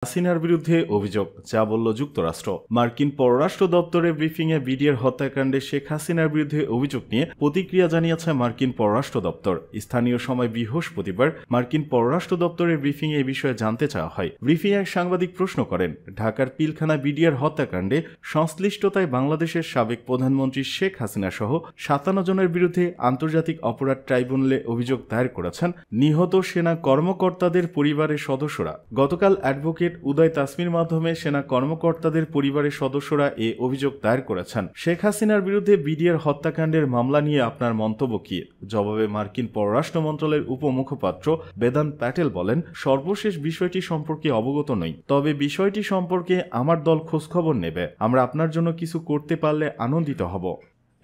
হাসিনার বিরুদ্ধে অভিযোগ, যা বলল যুক্তরাষ্ট্র। মার্কিন পররাষ্ট্র দপ্তরের ব্রিফিংয়ে বিডিআর হত্যাকাণ্ডে শেখ হাসিনার বিরুদ্ধে অভিযোগ নিয়ে প্রতিক্রিয়া জানিয়েছে মার্কিন পররাষ্ট্র দপ্তর। স্থানীয় সময় বৃহস্পতিবার মার্কিন পররাষ্ট্র দপ্তরের ব্রিফিংয়ে এ বিষয়ে জানতে চাওয়া হয়। ব্রিফিংয়ে এক সাংবাদিক প্রশ্ন করেন, ঢাকার পিলখানা বিডিআর হত্যাকাণ্ডে সংশ্লিষ্টতায় বাংলাদেশের সাবেক প্রধানমন্ত্রী শেখ হাসিনা সহ ৫৭ জনের বিরুদ্ধে আন্তর্জাতিক অপরাধ ট্রাইব্যুনালে অভিযোগ দায়ের করেছেন নিহত সেনা কর্মকর্তাদের পরিবারের সদস্যরা। গতকাল অ্যাডভোকেট উদয় তাসমির মাধ্যমে সেনা কর্মকর্তাদের পরিবারের সদস্যরা এ অভিযোগ দায়ের করেছেন। শেখ হাসিনার বিরুদ্ধে বিডিআর হত্যাকাণ্ডের মামলা নিয়ে আপনার মন্তব্য কি? জবাবে মার্কিন পররাষ্ট্র মন্ত্রণালয়ের উপমুখপাত্র বেদান্ত প্যাটেল বলেন, সর্বশেষ বিষয়টি সম্পর্কে অবগত নই, তবে বিষয়টি সম্পর্কে আমার দল খোঁজখবর নেবে। আমরা আপনার জন্য কিছু করতে পারলে আনন্দিত হব।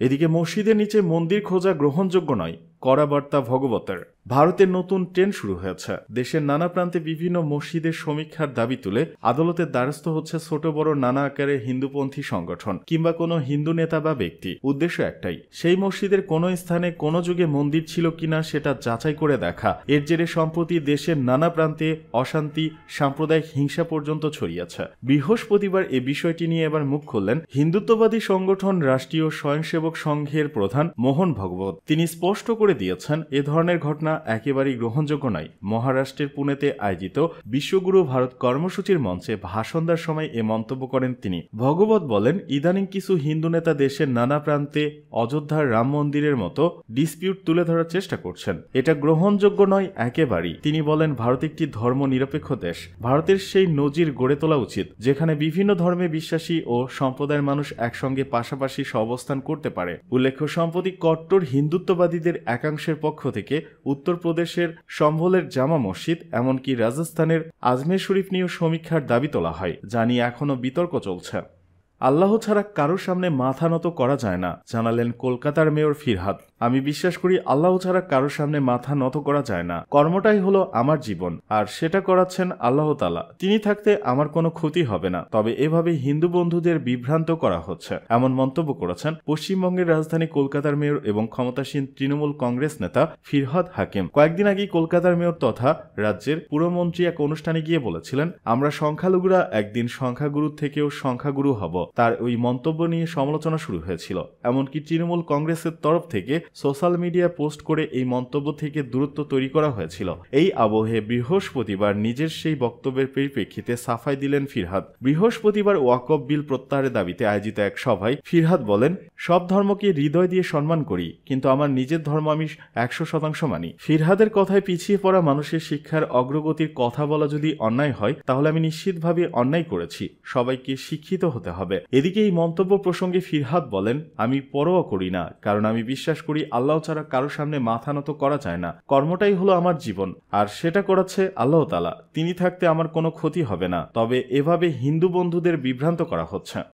এদিকে মসজিদের নিচে মন্দির খোঁজা গ্রহণযোগ্য নয়, কড়া বার্তা ভগবতের। ভারতের নতুন ট্রেন্ড শুরু হয়েছে। দেশের নানা প্রান্তে বিভিন্ন মসজিদের সমীক্ষার দাবি তুলে আদালতের দ্বারস্থ হচ্ছে ছোট বড় নানা আকারের হিন্দুপন্থী সংগঠন কিংবা কোনো হিন্দু নেতা বা ব্যক্তি। উদ্দেশ্য একটাই, সেই মসজিদের কোনো স্থানে কোনো যুগে মন্দির ছিল কিনা সেটা যাচাই করে দেখা। এর জেরে সম্প্রতি দেশের নানা প্রান্তে অশান্তি, সাম্প্রদায়িক হিংসা পর্যন্ত ছড়িয়েছে। বৃহস্পতিবার এ বিষয়টি নিয়ে এবার মুখ খুললেন হিন্দুত্ববাদী সংগঠন রাষ্ট্রীয় স্বয়ংসেবক সংঘের প্রধান মোহন ভাগবত। তিনি স্পষ্ট করে দিয়েছেন, এ ধরনের ঘটনা একেবারেই গ্রহণযোগ্য নয়। মহারাষ্ট্রের পুনেতে আয়োজিত বিশ্বগুরু ভারত কর্মসূচির মঞ্চে ভাষণ দেওয়ার সময় এ মন্তব্য করেন তিনি। ভগবত বলেন, ইদানিং কিছু হিন্দু নেতা দেশের নানা প্রান্তে অযোধ্যার রাম মন্দিরের মতো ডিসপিউট তুলে ধরার চেষ্টা করছেন। এটা গ্রহণযোগ্য নয় একেবারেই। তিনি বলেন, ভারত একটি ধর্ম নিরপেক্ষ দেশ। ভারতের সেই নজির গড়ে তোলা উচিত, যেখানে বিভিন্ন ধর্মে বিশ্বাসী ও সম্প্রদায়ের মানুষ একসঙ্গে পাশাপাশি সহাবস্থান করতে পারে। উল্লেখ্য, সম্প্রতি কট্টর হিন্দুত্ববাদীদের একাংশের পক্ষ থেকে উত্তরপ্রদেশের সম্ভলের জামা মসজিদ এমনকি রাজস্থানের আজমের শরীফ নিয়েও সমীক্ষার দাবি তোলা হয়, যা নিয়ে এখনও বিতর্ক চলছে। আল্লাহ ছাড়া কারোর সামনে মাথা নত করা যায় না, জানালেন কলকাতার মেয়র ফিরহাদ। আমি বিশ্বাস করি আল্লাহ ছাড়া কারোর সামনে মাথা নত করা যায় না। কর্মটাই হলো আমার জীবন, আর সেটা করাচ্ছেন আল্লাহ তাআলা। তিনি থাকতে আমার কোনো ক্ষতি হবে না। তবে এভাবে হিন্দু বন্ধুদের বিভ্রান্ত করা হচ্ছে, এমন মন্তব্য করেছেন পশ্চিমবঙ্গের রাজধানী কলকাতার মেয়র এবং ক্ষমতাসীন তৃণমূল কংগ্রেস নেতা ফিরহাদ হাকিম। কয়েকদিন আগেই কলকাতার মেয়র তথা রাজ্যের পুরমন্ত্রী এক অনুষ্ঠানে গিয়ে বলেছিলেন, আমরা সংখ্যালঘুরা একদিন সংখ্যাগুরুর থেকেও সংখ্যাগুরু হব। তার ওই মন্তব্য নিয়ে সমালোচনা শুরু হয়েছিল। এমনকি তৃণমূল কংগ্রেসের তরফ থেকে সোশ্যাল মিডিয়া পোস্ট করে এই মন্তব্য থেকে দূরত্ব তৈরি করা হয়েছিল। এই আবহে বৃহস্পতিবার নিজের সেই বক্তব্যের পরিপ্রেক্ষিতে সাফাই দিলেন ফিরহাদ। বৃহস্পতিবার ওয়াকফ বিল প্রত্যাহারের দাবিতে আয়োজিত এক সভায় ফিরহাদ বলেন, সব ধর্মকে হৃদয় দিয়ে সম্মান করি, কিন্তু আমার নিজের ধর্ম আমি ১০০% মানি। ফিরহাদের কথায় পিছিয়ে পড়া মানুষের শিক্ষার অগ্রগতির কথা বলা যদি অন্যায় হয়, তাহলে আমি নিশ্চিতভাবে অন্যায় করেছি। সবাইকে শিক্ষিত হতে হবে। এদিকে এই মন্তব্য প্রসঙ্গে ফিরহাদ বলেন, আমি পরোয়া করি না, কারণ আমি বিশ্বাস করি আল্লাহ ছাড়া কারোর সামনে মাথা নত করা যায় না। কর্মটাই হলো আমার জীবন, আর সেটা করাচ্ছে আল্লাহ তাআলা। তিনি থাকতে আমার কোনো ক্ষতি হবে না। তবে এভাবে হিন্দু বন্ধুদের বিভ্রান্ত করা হচ্ছে।